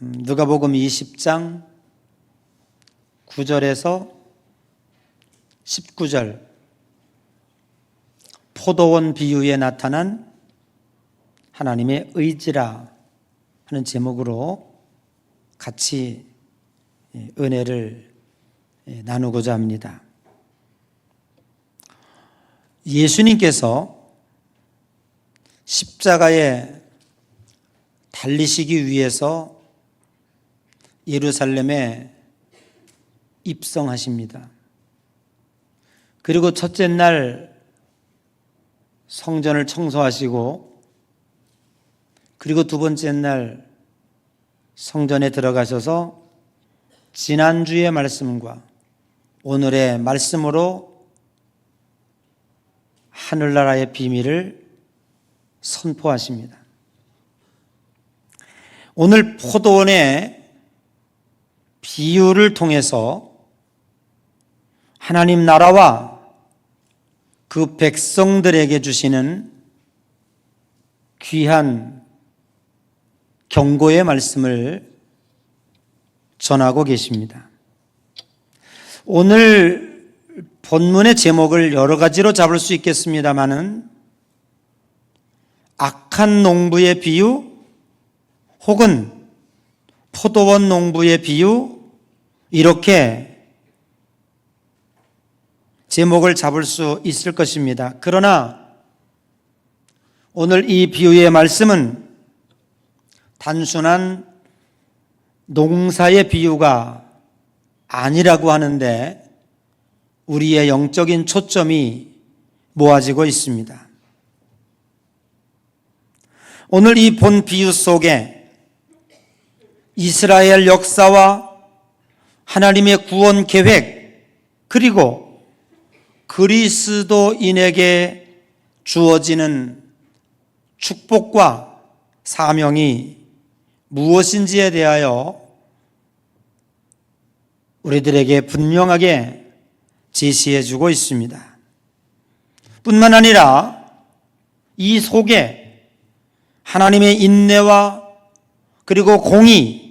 누가복음 20장 9절에서 19절 포도원 비유에 나타난 하나님의 의지라 하는 제목으로 같이 은혜를 나누고자 합니다. 예수님께서 십자가에 달리시기 위해서 예루살렘에 입성하십니다. 그리고 첫째 날 성전을 청소하시고, 그리고 두 번째 날 성전에 들어가셔서 지난주의 말씀과 오늘의 말씀으로 하늘나라의 비밀을 선포하십니다. 오늘 포도원의 비유를 통해서 하나님 나라와 그 백성들에게 주시는 귀한 경고의 말씀을 전하고 계십니다. 오늘 본문의 제목을 여러 가지로 잡을 수 있겠습니다마는 악한 농부의 비유 혹은 포도원 농부의 비유, 이렇게 제목을 잡을 수 있을 것입니다. 그러나 오늘 이 비유의 말씀은 단순한 농사의 비유가 아니라고 하는데 우리의 영적인 초점이 모아지고 있습니다. 오늘 이 본 비유 속에 이스라엘 역사와 하나님의 구원 계획, 그리고 그리스도인에게 주어지는 축복과 사명이 무엇인지에 대하여 우리들에게 분명하게 제시해 주고 있습니다. 뿐만 아니라 이 속에 하나님의 인내와 그리고 공의,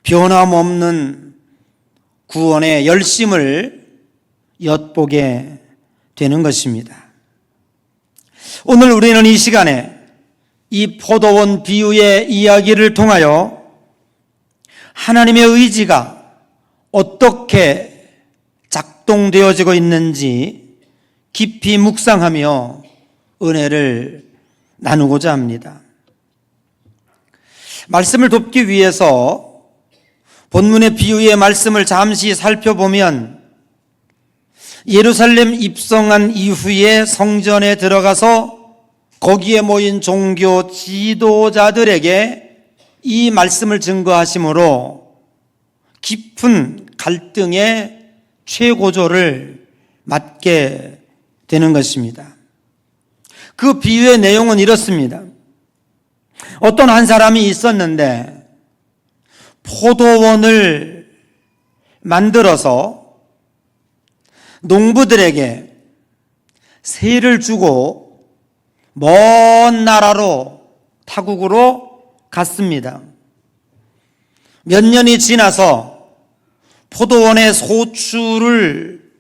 변함없는 구원의 열심을 엿보게 되는 것입니다. 오늘 우리는 이 시간에 이 포도원 비유의 이야기를 통하여 하나님의 의지가 어떻게 작동되어지고 있는지 깊이 묵상하며 은혜를 나누고자 합니다. 말씀을 돕기 위해서 본문의 비유의 말씀을 잠시 살펴보면 예루살렘 입성한 이후에 성전에 들어가서 거기에 모인 종교 지도자들에게 이 말씀을 증거하심으로 깊은 갈등의 최고조를 맞게 되는 것입니다. 그 비유의 내용은 이렇습니다. 어떤 한 사람이 있었는데 포도원을 만들어서 농부들에게 세를 주고 먼 나라로 타국으로 갔습니다. 몇 년이 지나서 포도원의 소출을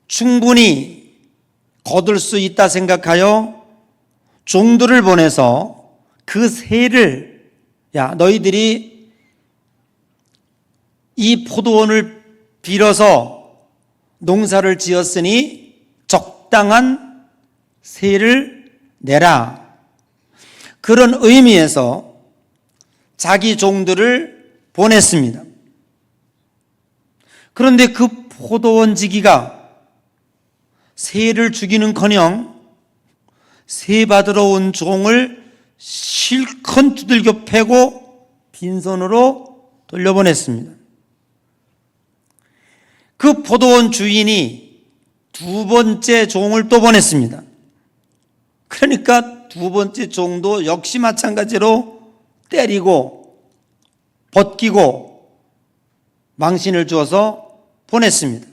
충분히 거둘 수 있다 생각하여 종들을 보내서 그 세를, 야, 너희들이 이 포도원을 빌어서 농사를 지었으니 적당한 세를 내라. 그런 의미에서 자기 종들을 보냈습니다. 그런데 그 포도원 지기가 세를 주기는커녕 세 받으러 온 종을 실컷 두들겨 패고 빈손으로 돌려보냈습니다. 그 포도원 주인이 두 번째 종을 또 보냈습니다. 그러니까 두 번째 종도 역시 마찬가지로 때리고 벗기고 망신을 주어서 보냈습니다.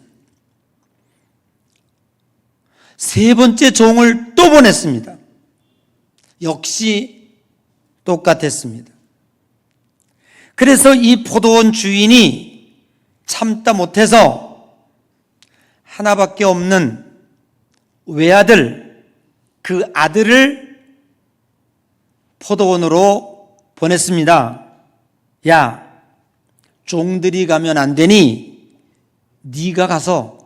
세 번째 종을 또 보냈습니다. 역시 똑같았습니다. 그래서 이 포도원 주인이 참다 못해서 하나밖에 없는 외아들, 그 아들을 포도원으로 보냈습니다. 야, 종들이 가면 안 되니 네가 가서,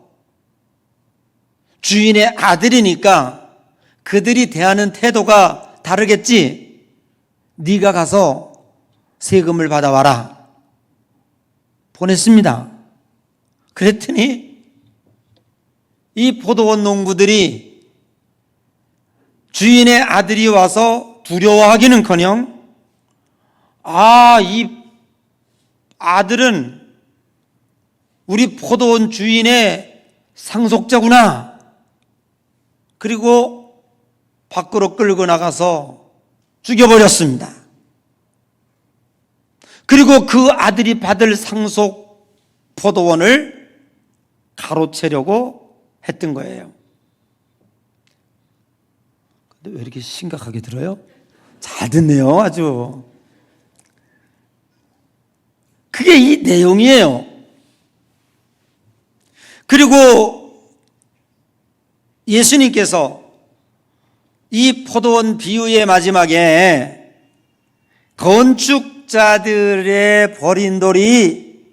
주인의 아들이니까 그들이 대하는 태도가 다르겠지. 네가 가서 세금을 받아와라. 보냈습니다. 그랬더니 이 포도원 농부들이 주인의 아들이 와서 두려워하기는커녕, 이 아들은 우리 포도원 주인의 상속자구나. 그리고 밖으로 끌고 나가서 죽여버렸습니다. 그리고 그 아들이 받을 상속 포도원을 가로채려고 했던 거예요. 근데 왜 이렇게 심각하게 들어요? 잘 듣네요, 아주. 그게 이 내용이에요. 그리고 예수님께서 이 포도원 비유의 마지막에 건축자들의 버린 돌이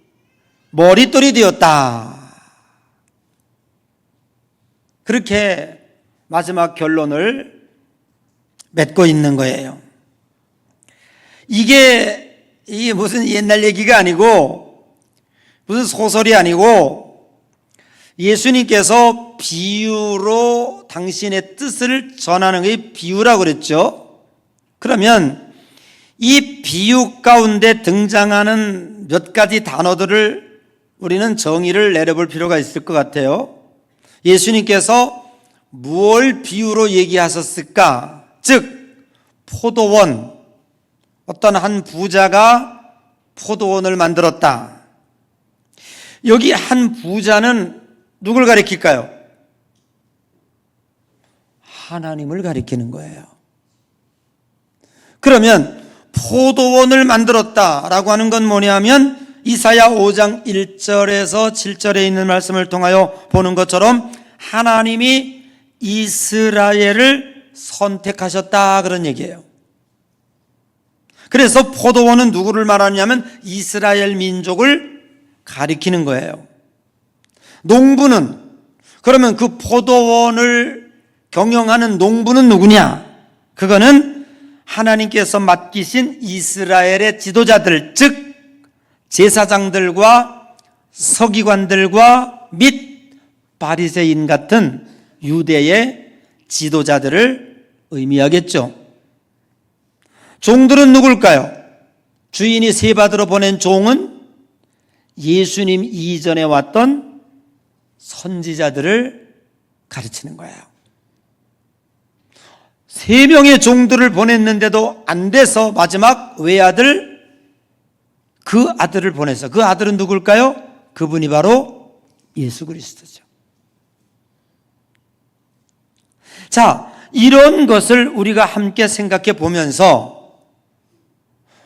머릿돌이 되었다, 그렇게 마지막 결론을 맺고 있는 거예요. 이게 무슨 옛날 얘기가 아니고 무슨 소설이 아니고 예수님께서 비유로 당신의 뜻을 전하는 게 비유라고 그랬죠. 그러면 이 비유 가운데 등장하는 몇 가지 단어들을 우리는 정의를 내려볼 필요가 있을 것 같아요. 예수님께서 무엇을 비유로 얘기하셨을까? 즉 포도원, 어떤 한 부자가 포도원을 만들었다. 여기 한 부자는 누굴 가리킬까요? 하나님을 가리키는 거예요. 그러면 포도원을 만들었다라고 하는 건 뭐냐면 이사야 5장 1절에서 7절에 있는 말씀을 통하여 보는 것처럼 하나님이 이스라엘을 선택하셨다, 그런 얘기예요. 그래서 포도원은 누구를 말하냐면 이스라엘 민족을 가리키는 거예요. 농부는, 그러면 그 포도원을 경영하는 농부는 누구냐? 그거는 하나님께서 맡기신 이스라엘의 지도자들, 즉 제사장들과 서기관들과 및 바리새인 같은 유대의 지도자들을 의미하겠죠. 종들은 누굴까요? 주인이 세받으러 보낸 종은 예수님 이전에 왔던 선지자들을 가르치는 거예요. 3명의 종들을 보냈는데도 안 돼서 마지막 외아들, 그 아들을 보냈어요. 그 아들은 누굴까요? 그분이 바로 예수 그리스도죠. 자, 이런 것을 우리가 함께 생각해 보면서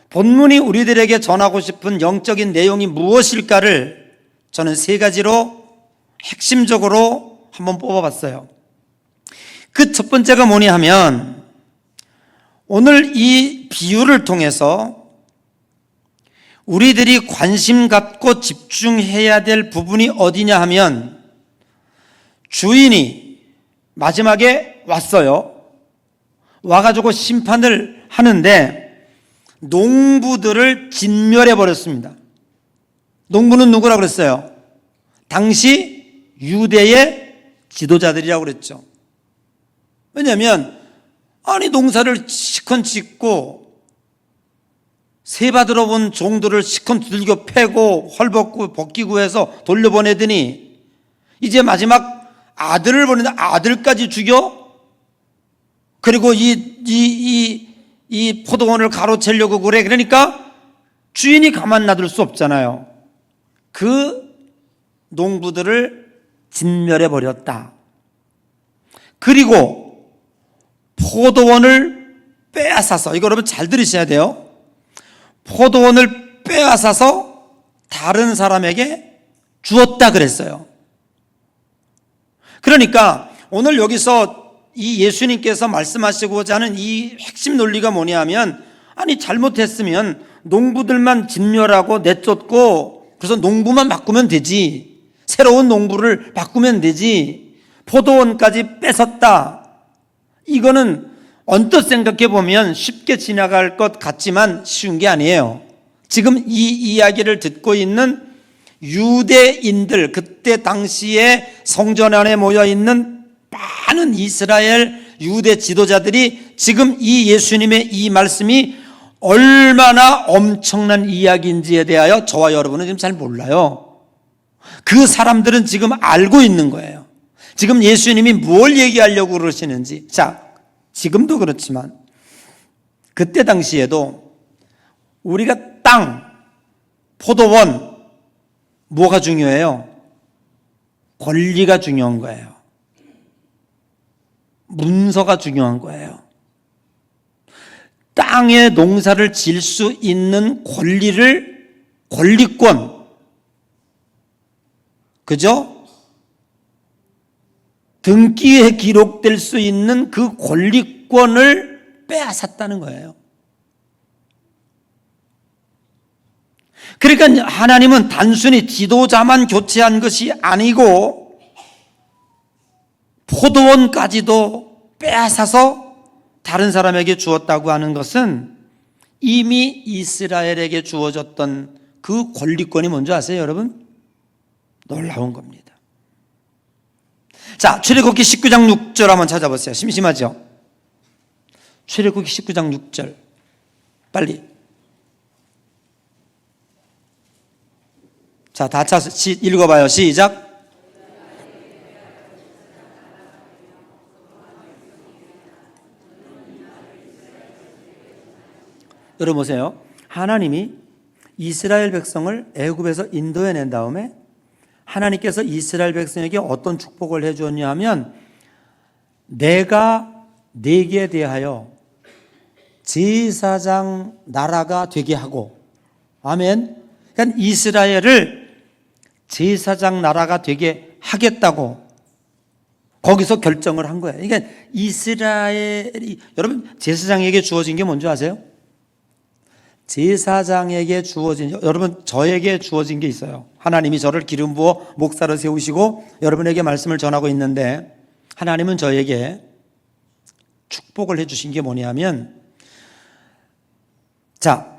본문이 우리들에게 전하고 싶은 영적인 내용이 무엇일까를 저는 3가지로 핵심적으로 한번 뽑아봤어요. 그 첫 번째가 뭐냐 하면, 오늘 이 비유를 통해서 우리들이 관심 갖고 집중해야 될 부분이 어디냐 하면, 주인이 마지막에 왔어요. 와가지고 심판을 하는데 농부들을 진멸해 버렸습니다. 농부는 누구라고 그랬어요? 당시 유대의 지도자들이라고 그랬죠. 왜냐하면 농사를 시컨 짓고 세받으러 온 종들을 시컨 두들겨 패고 헐벗고 벗기고 해서 돌려보내더니 이제 마지막 아들을 보내는데 아들까지 죽여? 그리고 이 포도원을 가로채려고 그래. 그러니까 주인이 가만 놔둘 수 없잖아요. 그 농부들을 진멸해 버렸다. 그리고 포도원을 빼앗아서, 이거 여러분 잘 들으셔야 돼요. 포도원을 빼앗아서 다른 사람에게 주었다 그랬어요. 그러니까 오늘 여기서 이 예수님께서 말씀하시고자 하는 이 핵심 논리가 뭐냐 하면, 아니 잘못했으면 농부들만 진멸하고 내쫓고 그래서 농부만 바꾸면 되지, 새로운 농부를 바꾸면 되지, 포도원까지 뺏었다, 이거는 언뜻 생각해 보면 쉽게 지나갈 것 같지만 쉬운 게 아니에요. 지금 이 이야기를 듣고 있는 유대인들, 그때 당시에 성전 안에 모여 있는 많은 이스라엘 유대 지도자들이 지금 이 예수님의 이 말씀이 얼마나 엄청난 이야기인지에 대하여 저와 여러분은 지금 잘 몰라요. 그 사람들은 지금 알고 있는 거예요. 지금 예수님이 뭘 얘기하려고 그러시는지. 자, 지금도 그렇지만 그때 당시에도 우리가 땅, 포도원, 뭐가 중요해요? 권리가 중요한 거예요. 문서가 중요한 거예요. 땅에 농사를 지을 수 있는 권리권, 그죠? 등기에 기록될 수 있는 그 권리권을 빼앗았다는 거예요. 그러니까 하나님은 단순히 지도자만 교체한 것이 아니고 포도원까지도 빼앗아서 다른 사람에게 주었다고 하는 것은 이미 이스라엘에게 주어졌던 그 권리권이 뭔지 아세요, 여러분? 놀라운 겁니다. 자, 출애굽기 19장 6절 한번 찾아보세요. 심심하죠? 출애굽기 19장 6절 빨리. 자, 다 차서 읽어봐요. 시작. 여러분 보세요. 하나님이 이스라엘 백성을 애굽에서 인도해낸 다음에 하나님께서 이스라엘 백성에게 어떤 축복을 해주었냐 하면, 내가 네게 대하여 제사장 나라가 되게 하고, 아멘. 그러니까 이스라엘을 제사장 나라가 되게 하겠다고 거기서 결정을 한 거예요. 그러니까 이스라엘이, 여러분 제사장에게 주어진 게 뭔지 아세요? 제사장에게 주어진, 여러분 저에게 주어진 게 있어요. 하나님이 저를 기름 부어 목사로 세우시고 여러분에게 말씀을 전하고 있는데, 하나님은 저에게 축복을 해주신 게 뭐냐면, 자,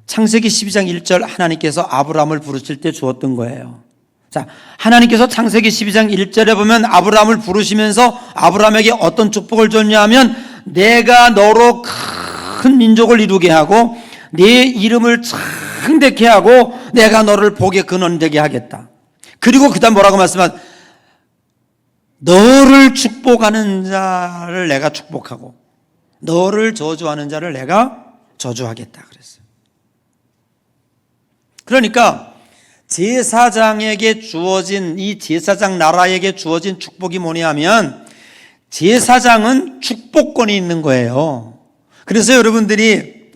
창세기 12장 1절 하나님께서 아브라함을 부르실 때 주었던 거예요. 자, 하나님께서 창세기 12장 1절에 보면 아브라함을 부르시면서 아브라함에게 어떤 축복을 줬냐 하면, 내가 너로 큰 민족을 이루게 하고 네 이름을 창대케 하고 내가 너를 복의 근원 되게 하겠다. 그리고 그 다음 뭐라고 말씀하셨? 너를 축복하는 자를 내가 축복하고 너를 저주하는 자를 내가 저주하겠다 그랬어요. 그러니까 제사장에게 주어진, 이 제사장 나라에게 주어진 축복이 뭐냐 하면, 제사장은 축복권이 있는 거예요. 그래서 여러분들이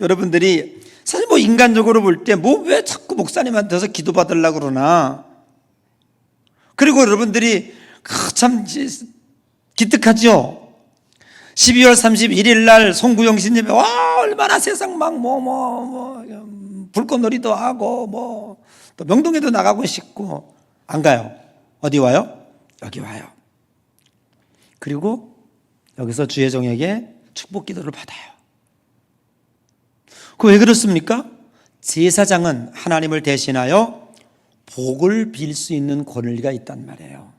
사실 뭐 인간적으로 볼 때 뭐 왜 자꾸 목사님한테서 기도받으려고 그러나, 그리고 여러분들이 참 기특하죠. 12월 31일 날 송구영 신님이 와 얼마나 세상 막 불꽃놀이도 하고 또 명동에도 나가고 싶고, 안 가요. 어디 와요? 여기 와요. 그리고 여기서 주의 종에게 축복 기도를 받아요. 그 왜 그렇습니까? 제사장은 하나님을 대신하여 복을 빌 수 있는 권리가 있단 말이에요.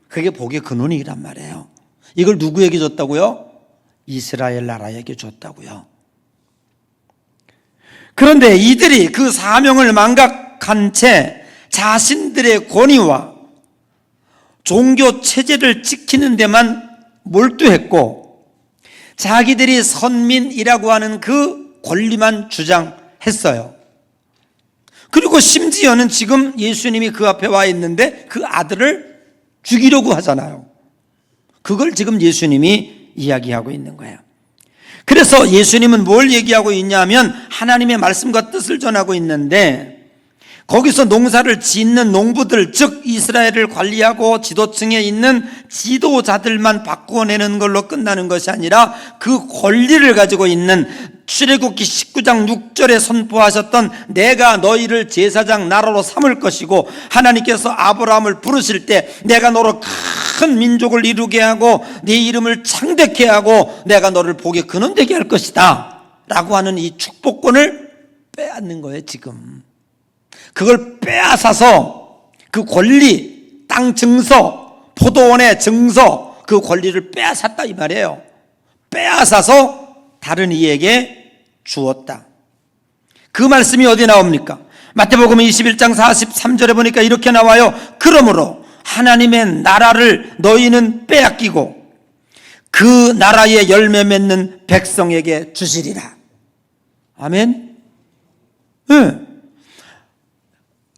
그게 복의 근원이란 말이에요. 이걸 누구에게 줬다고요? 이스라엘 나라에게 줬다고요. 그런데 이들이 그 사명을 망각한 채 자신들의 권위와 종교 체제를 지키는 데만 몰두했고, 자기들이 선민이라고 하는 그 권리만 주장했어요. 그리고 심지어는 지금 예수님이 그 앞에 와 있는데 그 아들을 죽이려고 하잖아요. 그걸 지금 예수님이 이야기하고 있는 거예요. 그래서 예수님은 뭘 얘기하고 있냐면 하나님의 말씀과 뜻을 전하고 있는데, 거기서 농사를 짓는 농부들, 즉 이스라엘을 관리하고 지도층에 있는 지도자들만 바꾸어내는 걸로 끝나는 것이 아니라 그 권리를 가지고 있는, 출애굽기 19장 6절에 선포하셨던 내가 너희를 제사장 나라로 삼을 것이고, 하나님께서 아브라함을 부르실 때 내가 너로 큰 민족을 이루게 하고 네 이름을 창대케 하고 내가 너를 복의 근원 되게 할 것이다 라고 하는 이 축복권을 빼앗는 거예요. 지금 그걸 빼앗아서 그 권리, 땅 증서, 포도원의 증서, 그 권리를 빼앗았다 이 말이에요. 빼앗아서 다른 이에게 주었다. 그 말씀이 어디 나옵니까? 마태복음 21장 43절에 보니까 이렇게 나와요. 그러므로 하나님의 나라를 너희는 빼앗기고 그 나라의 열매 맺는 백성에게 주시리라. 아멘. 네.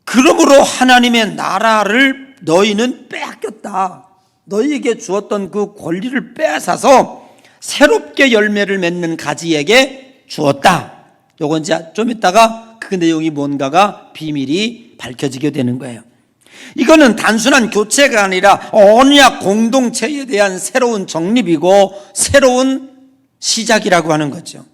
그러므로 하나님의 나라를 너희는 빼앗겼다. 너희에게 주었던 그 권리를 빼앗아서 새롭게 열매를 맺는 가지에게 주었다. 요건 이제 좀 이따가 그 내용이 뭔가가 비밀이 밝혀지게 되는 거예요. 이거는 단순한 교체가 아니라 언약 공동체에 대한 새로운 정립이고 새로운 시작이라고 하는 거죠.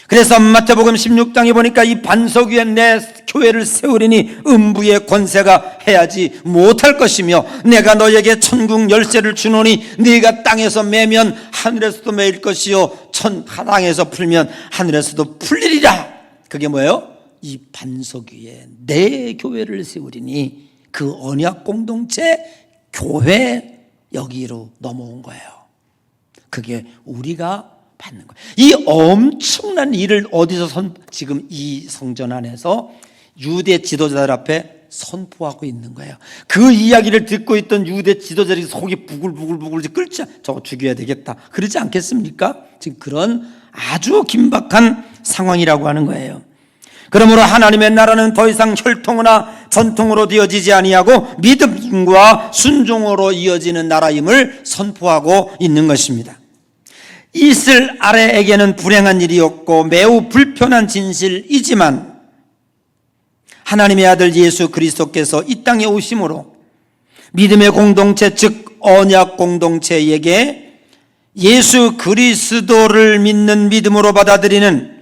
그래서 마태복음 16장에 보니까 이 반석 위에 내 교회를 세우리니 음부의 권세가 해야지 못할 것이며 내가 너에게 천국 열쇠를 주노니 네가 땅에서 매면 하늘에서도 매일 것이요 땅에서 풀면 하늘에서도 풀리리라. 그게 뭐예요? 이 반석 위에 내 교회를 세우리니 그 언약 공동체 교회 여기로 넘어온 거예요. 그게 우리가 받는 거예요. 이 엄청난 일을 어디서 지금 이 성전 안에서 유대 지도자들 앞에 선포하고 있는 거예요. 그 이야기를 듣고 있던 유대 지도자들이 속이 부글부글 끓지, 저거 죽여야 되겠다 그러지 않겠습니까? 지금 그런 아주 긴박한 상황이라고 하는 거예요. 그러므로 하나님의 나라는 더 이상 혈통이나 전통으로 되어지지 아니하고 믿음과 순종으로 이어지는 나라임을 선포하고 있는 것입니다. 이스라엘에게는 불행한 일이었고 매우 불편한 진실이지만 하나님의 아들 예수 그리스도께서 이 땅에 오심으로 믿음의 공동체, 즉 언약 공동체에게 예수 그리스도를 믿는 믿음으로 받아들이는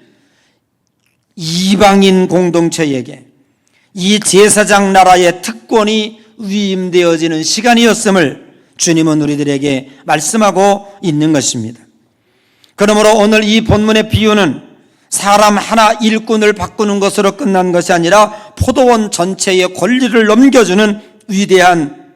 이방인 공동체에게 이 제사장 나라의 특권이 위임되어지는 시간이었음을 주님은 우리들에게 말씀하고 있는 것입니다. 그러므로 오늘 이 본문의 비유는 사람 하나 일꾼을 바꾸는 것으로 끝난 것이 아니라 포도원 전체의 권리를 넘겨주는 위대한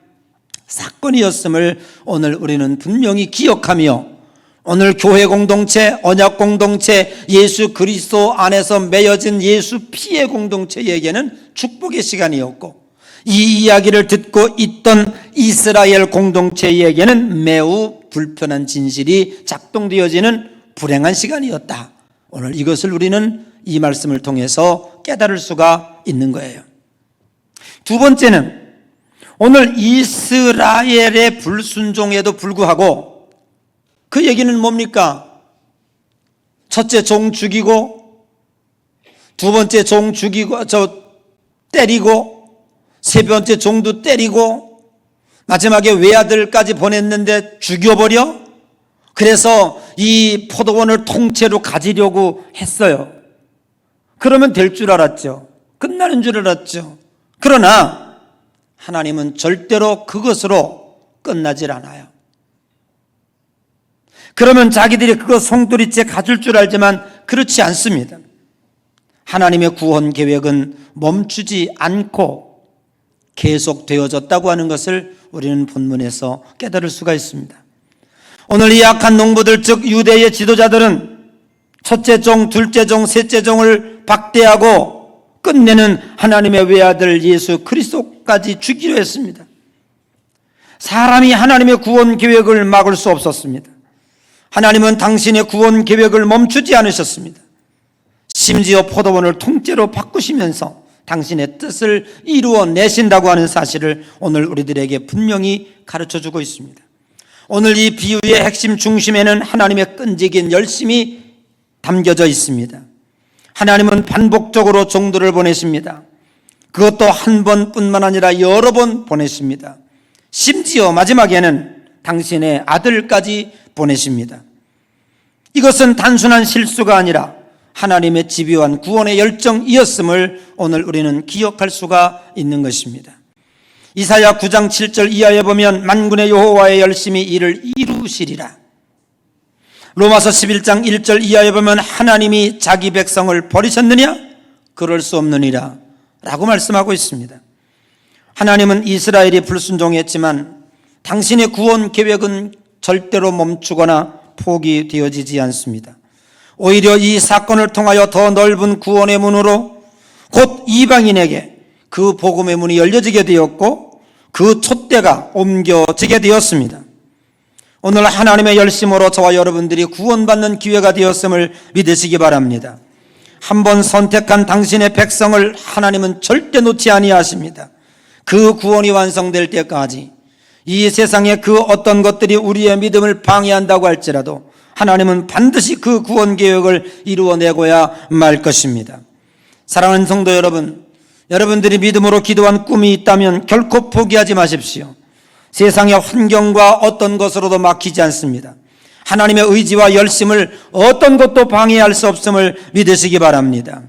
사건이었음을 오늘 우리는 분명히 기억하며 오늘 교회 공동체, 언약 공동체, 예수 그리스도 안에서 맺어진 예수 피의 공동체에게는 축복의 시간이었고 이 이야기를 듣고 있던 이스라엘 공동체에게는 매우 불편한 진실이 작동되어지는 불행한 시간이었다. 오늘 이것을 우리는 이 말씀을 통해서 깨달을 수가 있는 거예요. 두 번째는 오늘 이스라엘의 불순종에도 불구하고 그 얘기는 뭡니까? 첫째 종 죽이고 두 번째 종 죽이고 때리고 세 번째 종도 때리고 마지막에 외아들까지 보냈는데 죽여버려? 그래서 이 포도원을 통째로 가지려고 했어요. 그러면 될 줄 알았죠. 끝나는 줄 알았죠. 그러나 하나님은 절대로 그것으로 끝나질 않아요. 그러면 자기들이 그거 송두리째 가질 줄 알지만 그렇지 않습니다. 하나님의 구원 계획은 멈추지 않고 계속되어졌다고 하는 것을 우리는 본문에서 깨달을 수가 있습니다. 오늘 이 악한 농부들, 즉 유대의 지도자들은 첫째 종, 둘째 종, 셋째 종을 박대하고 끝내는 하나님의 외아들 예수 그리스도까지 죽이려 했습니다. 사람이 하나님의 구원 계획을 막을 수 없었습니다. 하나님은 당신의 구원 계획을 멈추지 않으셨습니다. 심지어 포도원을 통째로 바꾸시면서 당신의 뜻을 이루어내신다고 하는 사실을 오늘 우리들에게 분명히 가르쳐주고 있습니다. 오늘 이 비유의 핵심 중심에는 하나님의 끈질긴 열심이 담겨져 있습니다. 하나님은 반복적으로 종들을 보내십니다. 그것도 한 번뿐만 아니라 여러 번 보내십니다. 심지어 마지막에는 당신의 아들까지 보내십니다. 이것은 단순한 실수가 아니라 하나님의 집요한 구원의 열정이었음을 오늘 우리는 기억할 수가 있는 것입니다. 이사야 9장 7절 이하에 보면 만군의 여호와의 열심히 이를 이루시리라. 로마서 11장 1절 이하에 보면 하나님이 자기 백성을 버리셨느냐? 그럴 수 없느니라 라고 말씀하고 있습니다. 하나님은 이스라엘이 불순종했지만 당신의 구원 계획은 절대로 멈추거나 포기되어지지 않습니다. 오히려 이 사건을 통하여 더 넓은 구원의 문으로 곧 이방인에게 그 복음의 문이 열려지게 되었고 그 촛대가 옮겨지게 되었습니다. 오늘 하나님의 열심으로 저와 여러분들이 구원받는 기회가 되었음을 믿으시기 바랍니다. 한번 선택한 당신의 백성을 하나님은 절대 놓지 아니하십니다. 그 구원이 완성될 때까지 이 세상의 그 어떤 것들이 우리의 믿음을 방해한다고 할지라도 하나님은 반드시 그 구원 계획을 이루어내고야 말 것입니다. 사랑하는 성도 여러분, 여러분들이 믿음으로 기도한 꿈이 있다면 결코 포기하지 마십시오. 세상의 환경과 어떤 것으로도 막히지 않습니다. 하나님의 의지와 열심을 어떤 것도 방해할 수 없음을 믿으시기 바랍니다.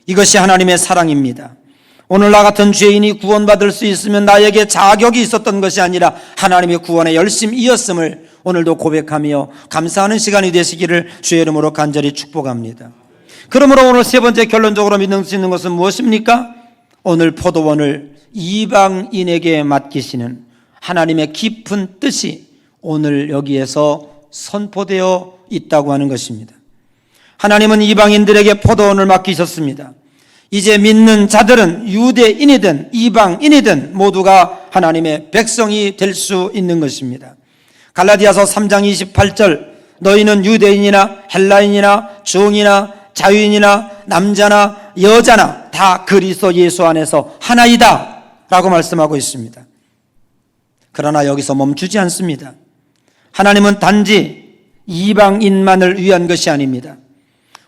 이것이 하나님의 사랑입니다. 오늘 나 같은 죄인이 구원받을 수 있으면 나에게 자격이 있었던 것이 아니라 하나님의 구원의 열심이었음을 오늘도 고백하며 감사하는 시간이 되시기를 주의 이름으로 간절히 축복합니다. 그러므로 오늘 세 번째 결론적으로 믿을 수 있는 것은 무엇입니까? 오늘 포도원을 이방인에게 맡기시는 하나님의 깊은 뜻이 오늘 여기에서 선포되어 있다고 하는 것입니다. 하나님은 이방인들에게 포도원을 맡기셨습니다. 이제 믿는 자들은 유대인이든 이방인이든 모두가 하나님의 백성이 될 수 있는 것입니다. 갈라디아서 3장 28절 너희는 유대인이나 헬라인이나 종이나 자유인이나 남자나 여자나 다 그리스도 예수 안에서 하나이다 라고 말씀하고 있습니다. 그러나 여기서 멈추지 않습니다. 하나님은 단지 이방인만을 위한 것이 아닙니다.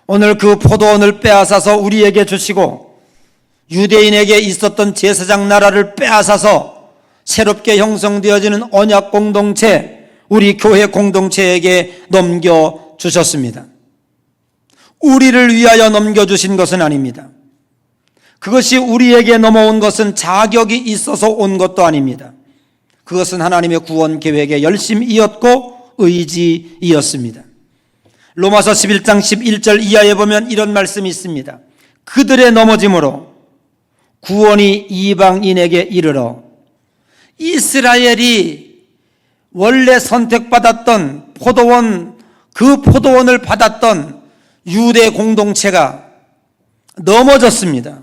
오늘 그 포도원을 빼앗아서 우리에게 주시고 유대인에게 있었던 제사장 나라를 빼앗아서 새롭게 형성되어지는 언약 공동체, 우리 교회 공동체에게 넘겨주셨습니다. 우리를 위하여 넘겨주신 것은 아닙니다. 그것이 우리에게 넘어온 것은 자격이 있어서 온 것도 아닙니다. 그것은 하나님의 구원 계획의 열심이었고 의지이었습니다. 로마서 11장 11절 이하에 보면 이런 말씀이 있습니다. 그들의 넘어짐으로 구원이 이방인에게 이르러 이스라엘이 원래 선택받았던 포도원, 그 포도원을 받았던 유대 공동체가 넘어졌습니다.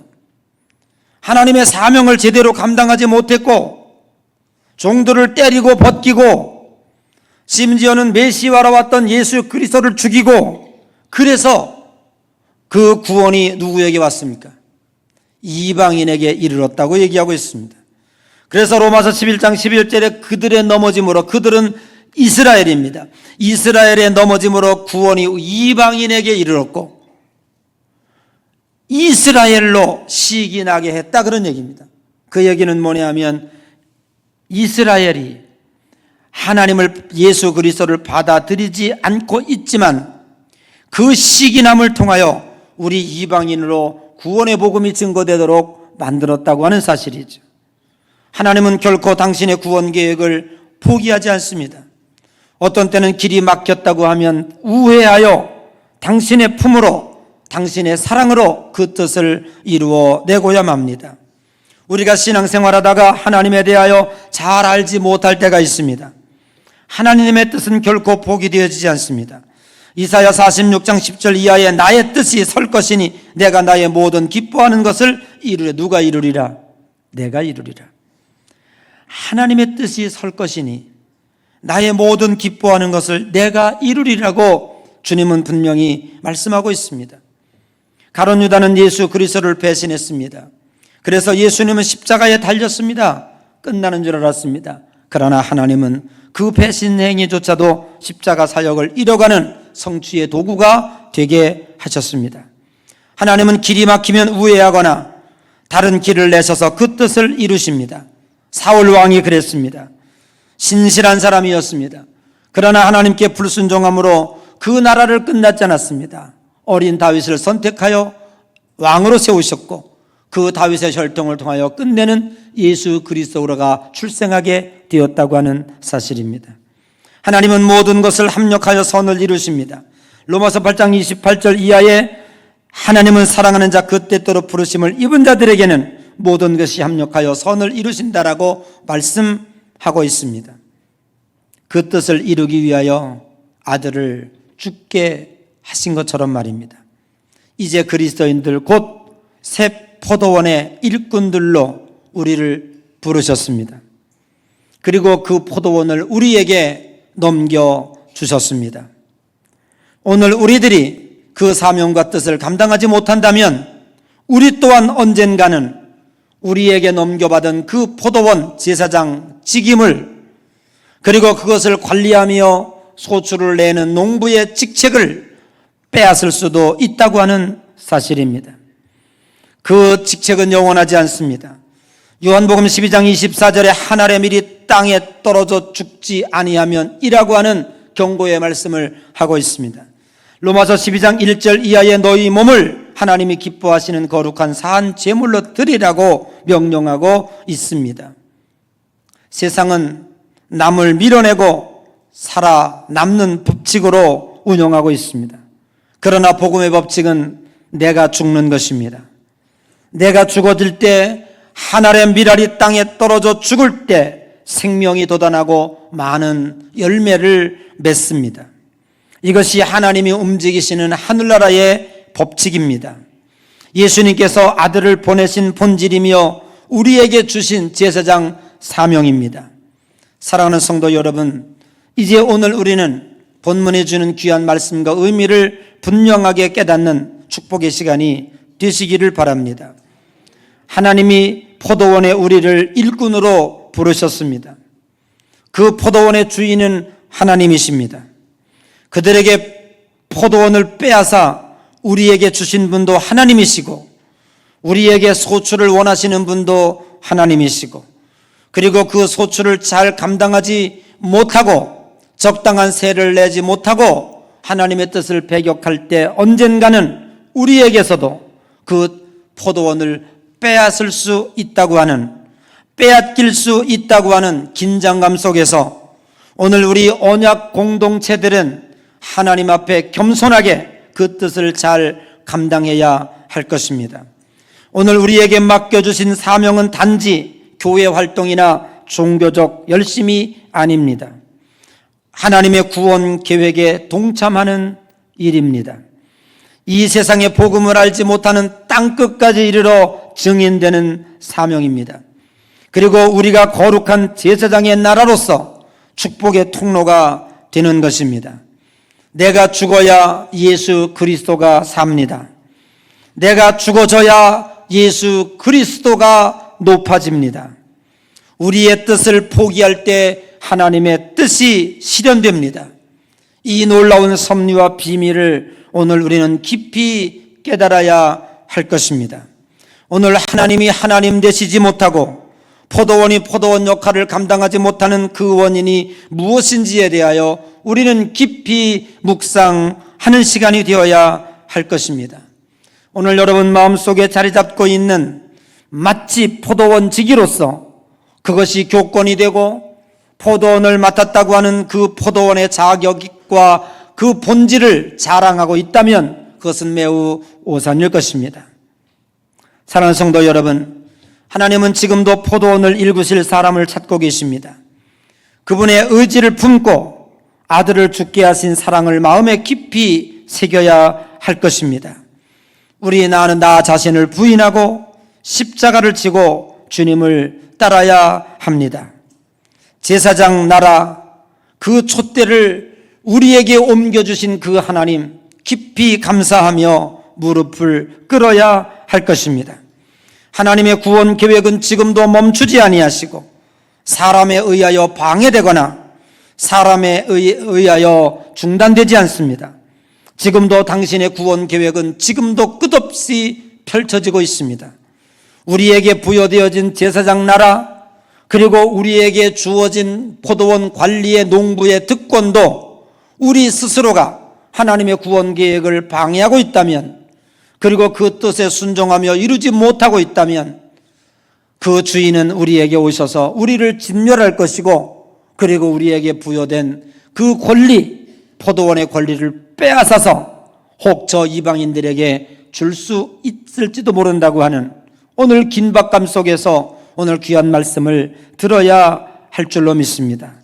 하나님의 사명을 제대로 감당하지 못했고 종들을 때리고 벗기고 심지어는 메시아로 왔던 예수 그리스도를 죽이고, 그래서 그 구원이 누구에게 왔습니까? 이방인에게 이르렀다고 얘기하고 있습니다. 그래서 로마서 11장 11절에 그들의 넘어짐으로, 그들은 이스라엘입니다. 이스라엘의 넘어짐으로 구원이 이방인에게 이르렀고 이스라엘로 시기 나게 했다, 그런 얘기입니다. 그 얘기는 뭐냐 하면 이스라엘이 하나님을, 예수 그리스도를 받아들이지 않고 있지만 그 시기남을 통하여 우리 이방인으로 구원의 복음이 증거되도록 만들었다고 하는 사실이죠. 하나님은 결코 당신의 구원 계획을 포기하지 않습니다. 어떤 때는 길이 막혔다고 하면 우회하여 당신의 품으로, 당신의 사랑으로 그 뜻을 이루어내고야 합니다. 우리가 신앙생활하다가 하나님에 대하여 잘 알지 못할 때가 있습니다. 하나님의 뜻은 결코 포기되어지지 않습니다. 이사야 46장 10절 이하에 나의 뜻이 설 것이니 내가 나의 모든 기뻐하는 것을 이루려. 누가 이루리라? 내가 이루리라. 하나님의 뜻이 설 것이니 나의 모든 기뻐하는 것을 내가 이루리라고 주님은 분명히 말씀하고 있습니다. 가룟 유다는 예수 그리스도를 배신했습니다. 그래서 예수님은 십자가에 달렸습니다. 끝나는 줄 알았습니다. 그러나 하나님은 그 배신 행위조차도 십자가 사역을 이뤄가는 성취의 도구가 되게 하셨습니다. 하나님은 길이 막히면 우회하거나 다른 길을 내셔서 그 뜻을 이루십니다. 사울 왕이 그랬습니다. 신실한 사람이었습니다. 그러나 하나님께 불순종함으로 그 나라를 끝났지 않았습니다. 어린 다윗을 선택하여 왕으로 세우셨고 그 다윗의 혈통을 통하여 끝내는 예수 그리스도가 출생하게 되었다고 하는 사실입니다. 하나님은 모든 것을 합력하여 선을 이루십니다. 로마서 8장 28절 이하에 하나님은 사랑하는 자 그 때때로 부르심을 입은 자들에게는 모든 것이 합력하여 선을 이루신다라고 말씀하고 있습니다. 그 뜻을 이루기 위하여 아들을 죽게 하신 것처럼 말입니다. 이제 그리스도인들 곧 새 포도원의 일꾼들로 우리를 부르셨습니다. 그리고 그 포도원을 우리에게 넘겨주셨습니다. 오늘 우리들이 그 사명과 뜻을 감당하지 못한다면 우리 또한 언젠가는 우리에게 넘겨받은 그 포도원 제사장 직임을 그리고 그것을 관리하며 소출을 내는 농부의 직책을 빼앗을 수도 있다고 하는 사실입니다. 그 직책은 영원하지 않습니다. 요한복음 12장 24절에 한 알의 밀이 땅에 떨어져 죽지 아니하면 이라고 하는 경고의 말씀을 하고 있습니다. 로마서 12장 1절 이하의 너희 몸을 하나님이 기뻐하시는 거룩한 사한 제물로 드리라고 명령하고 있습니다. 세상은 남을 밀어내고 살아남는 법칙으로 운영하고 있습니다. 그러나 복음의 법칙은 내가 죽는 것입니다. 내가 죽어질 때 한 알의 밀알이 땅에 떨어져 죽을 때 생명이 돋아나고 많은 열매를 맺습니다. 이것이 하나님이 움직이시는 하늘나라의 법칙입니다. 예수님께서 아들을 보내신 본질이며 우리에게 주신 제사장 사명입니다. 사랑하는 성도 여러분, 이제 오늘 우리는 본문에 주는 귀한 말씀과 의미를 분명하게 깨닫는 축복의 시간이 되시기를 바랍니다. 하나님이 포도원에 우리를 일꾼으로 부르셨습니다. 그 포도원의 주인은 하나님이십니다. 그들에게 포도원을 빼앗아 우리에게 주신 분도 하나님이시고 우리에게 소출을 원하시는 분도 하나님이시고 그리고 그 소출을 잘 감당하지 못하고 적당한 세를 내지 못하고 하나님의 뜻을 배격할 때 언젠가는 우리에게서도 그 포도원을 빼앗을 수 있다고 하는, 빼앗길 수 있다고 하는 긴장감 속에서 오늘 우리 언약 공동체들은 하나님 앞에 겸손하게 그 뜻을 잘 감당해야 할 것입니다. 오늘 우리에게 맡겨주신 사명은 단지 교회 활동이나 종교적 열심이 아닙니다. 하나님의 구원 계획에 동참하는 일입니다. 이 세상의 복음을 알지 못하는 땅끝까지 이르러 증인되는 사명입니다. 그리고 우리가 거룩한 제사장의 나라로서 축복의 통로가 되는 것입니다. 내가 죽어야 예수 그리스도가 삽니다. 내가 죽어져야 예수 그리스도가 높아집니다. 우리의 뜻을 포기할 때 하나님의 뜻이 실현됩니다. 이 놀라운 섭리와 비밀을 오늘 우리는 깊이 깨달아야 할 것입니다. 오늘 하나님이 하나님 되시지 못하고 포도원이 포도원 역할을 감당하지 못하는 그 원인이 무엇인지에 대하여 우리는 깊이 묵상하는 시간이 되어야 할 것입니다. 오늘 여러분 마음속에 자리 잡고 있는 마치 포도원지기로서 그것이 교권이 되고 포도원을 맡았다고 하는 그 포도원의 자격과 그 본질을 자랑하고 있다면 그것은 매우 오산일 것입니다. 사랑하는 성도 여러분, 하나님은 지금도 포도원을 일구실 사람을 찾고 계십니다. 그분의 의지를 품고 아들을 죽게 하신 사랑을 마음에 깊이 새겨야 할 것입니다. 우리 나는 나 자신을 부인하고 십자가를 지고 주님을 따라야 합니다. 제사장 나라 그 촛대를 우리에게 옮겨주신 그 하나님 깊이 감사하며 무릎을 꿇어야 할 것입니다. 하나님의 구원 계획은 지금도 멈추지 아니하시고 사람에 의하여 방해되거나 사람에 의하여 중단되지 않습니다. 지금도 당신의 구원 계획은 지금도 끝없이 펼쳐지고 있습니다. 우리에게 부여되어진 제사장 나라, 그리고 우리에게 주어진 포도원 관리의 농부의 특권도 우리 스스로가 하나님의 구원 계획을 방해하고 있다면, 그리고 그 뜻에 순종하며 이루지 못하고 있다면 그 주인은 우리에게 오셔서 우리를 진멸할 것이고, 그리고 우리에게 부여된 그 권리, 포도원의 권리를 빼앗아서 혹 저 이방인들에게 줄 수 있을지도 모른다고 하는 오늘 긴박감 속에서 오늘 귀한 말씀을 들어야 할 줄로 믿습니다.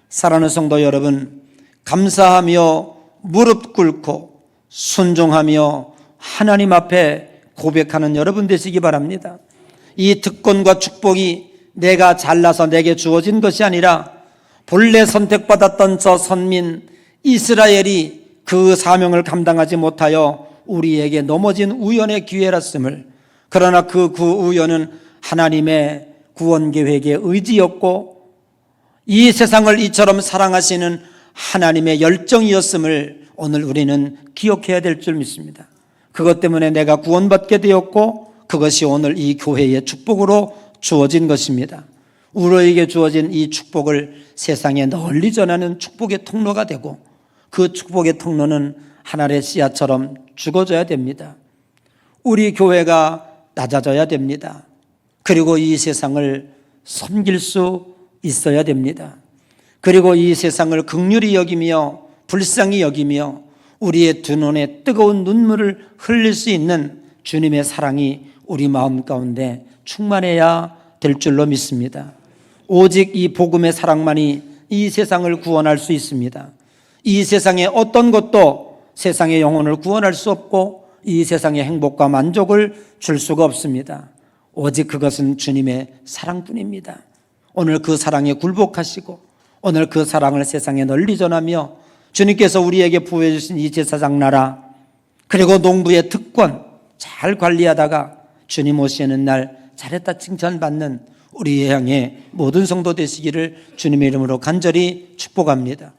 사랑하는 성도 여러분, 감사하며 무릎 꿇고 순종하며 하나님 앞에 고백하는 여러분 되시기 바랍니다. 이 특권과 축복이 내가 잘나서 내게 주어진 것이 아니라 본래 선택받았던 저 선민 이스라엘이 그 사명을 감당하지 못하여 우리에게 넘어진 우연의 기회였음을, 그러나 그 우연은 하나님의 구원 계획의 의지였고 이 세상을 이처럼 사랑하시는 하나님의 열정이었음을 오늘 우리는 기억해야 될 줄 믿습니다. 그것 때문에 내가 구원받게 되었고 그것이 오늘 이 교회의 축복으로 주어진 것입니다. 우리에게 주어진 이 축복을 세상에 널리 전하는 축복의 통로가 되고, 그 축복의 통로는 하늘의 씨앗처럼 죽어져야 됩니다. 우리 교회가 낮아져야 됩니다. 그리고 이 세상을 섬길 수 있어야 됩니다. 그리고 이 세상을 긍휼히 여기며 불쌍히 여기며 우리의 두 눈에 뜨거운 눈물을 흘릴 수 있는 주님의 사랑이 우리 마음 가운데 충만해야 될 줄로 믿습니다. 오직 이 복음의 사랑만이 이 세상을 구원할 수 있습니다. 이 세상의 어떤 것도 세상의 영혼을 구원할 수 없고 이 세상의 행복과 만족을 줄 수가 없습니다. 오직 그것은 주님의 사랑뿐입니다. 오늘 그 사랑에 굴복하시고 오늘 그 사랑을 세상에 널리 전하며 주님께서 우리에게 부여해 주신 이 제사장 나라, 그리고 농부의 특권 잘 관리하다가 주님 오시는 날 잘했다 칭찬받는 우리 향해 모든 성도 되시기를 주님의 이름으로 간절히 축복합니다.